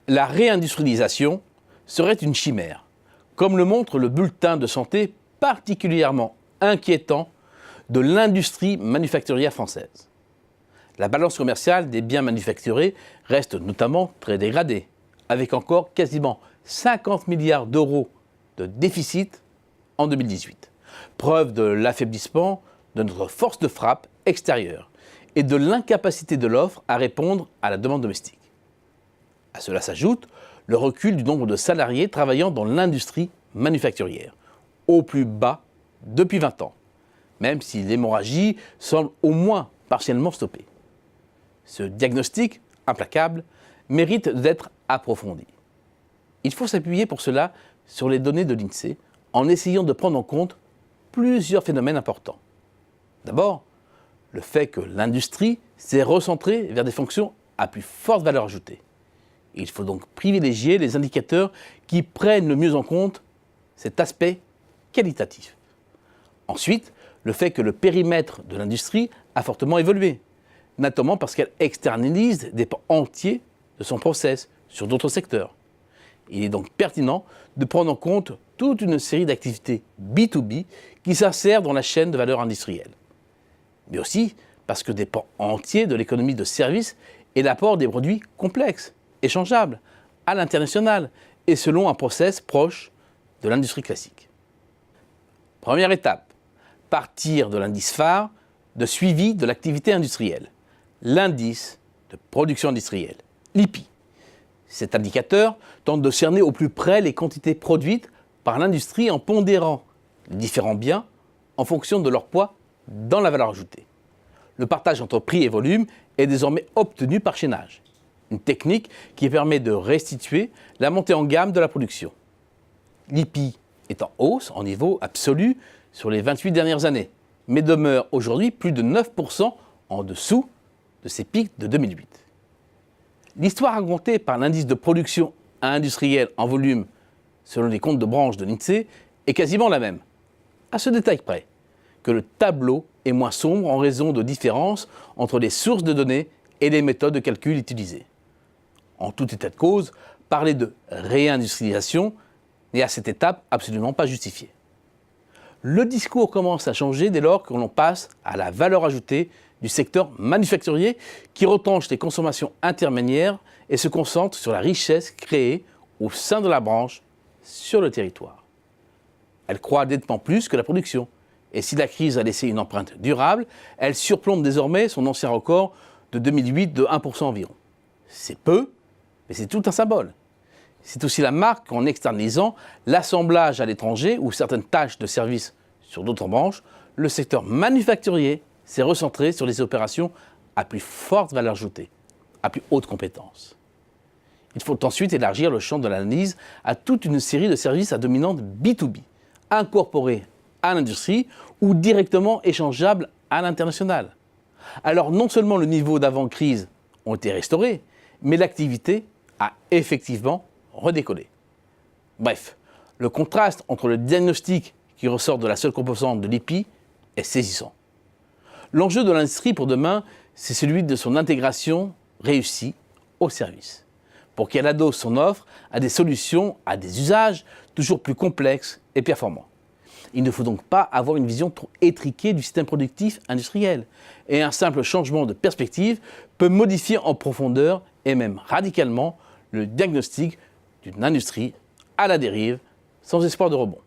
La réindustrialisation serait une chimère, comme le montre le bulletin de santé particulièrement inquiétant de l'industrie manufacturière française. La balance commerciale des biens manufacturés reste notamment très dégradée, avec encore quasiment 50 milliards d'euros de déficit en 2018. Preuve de l'affaiblissement de notre force de frappe extérieure et de l'incapacité de l'offre à répondre à la demande domestique. À cela s'ajoute le recul du nombre de salariés travaillant dans l'industrie manufacturière, au plus bas depuis 20 ans, même si l'hémorragie semble au moins partiellement stoppée. Ce diagnostic implacable mérite d'être approfondi. Il faut s'appuyer pour cela sur les données de l'INSEE en essayant de prendre en compte plusieurs phénomènes importants. D'abord, le fait que l'industrie s'est recentrée vers des fonctions à plus forte valeur ajoutée. Il faut donc privilégier les indicateurs qui prennent le mieux en compte cet aspect qualitatif. Ensuite, le fait que le périmètre de l'industrie a fortement évolué, notamment parce qu'elle externalise des pans entiers de son process sur d'autres secteurs. Il est donc pertinent de prendre en compte toute une série d'activités B2B qui s'insèrent dans la chaîne de valeur industrielle. Mais aussi parce que des pans entiers de l'économie de services est l'apport des produits complexes, échangeables, à l'international et selon un process proche de l'industrie classique. Première étape, partir de l'indice phare de suivi de l'activité industrielle, l'indice de production industrielle, l'IPI. Cet indicateur tente de cerner au plus près les quantités produites par l'industrie en pondérant les différents biens en fonction de leur poids dans la valeur ajoutée. Le partage entre prix et volume est désormais obtenu par chaînage, une technique qui permet de restituer la montée en gamme de la production. L'IPI est en hausse en niveau absolu sur les 28 dernières années, mais demeure aujourd'hui plus de 9% en dessous de ses pics de 2008. L'histoire racontée par l'indice de production industrielle en volume selon les comptes de branche de l'INSEE est quasiment la même, à ce détail près que le tableau est moins sombre en raison de différences entre les sources de données et les méthodes de calcul utilisées. En tout état de cause, parler de réindustrialisation n'est à cette étape absolument pas justifié. Le discours commence à changer dès lors que l'on passe à la valeur ajoutée du secteur manufacturier qui retranche les consommations intermédiaires et se concentre sur la richesse créée au sein de la branche sur le territoire. Elle croît nettement plus que la production. Et si la crise a laissé une empreinte durable, elle surplombe désormais son ancien record de 2008 de 1% environ. C'est peu, mais c'est tout un symbole. C'est aussi la marque qu'en externalisant l'assemblage à l'étranger ou certaines tâches de service sur d'autres branches, le secteur manufacturier s'est recentré sur les opérations à plus forte valeur ajoutée, à plus haute compétence. Il faut ensuite élargir le champ de l'analyse à toute une série de services à dominante B2B, incorporés à l'industrie ou directement échangeables à l'international. Alors non seulement le niveau d'avant-crise a été restauré, mais l'activité a effectivement redécollé. Bref, le contraste entre le diagnostic qui ressort de la seule composante de l'IPI est saisissant. L'enjeu de l'industrie pour demain, c'est celui de son intégration réussie au service, pour qu'elle adosse son offre à des solutions, à des usages toujours plus complexes et performants. Il ne faut donc pas avoir une vision trop étriquée du système productif industriel. Et un simple changement de perspective peut modifier en profondeur et même radicalement le diagnostic d'une industrie à la dérive sans espoir de rebond.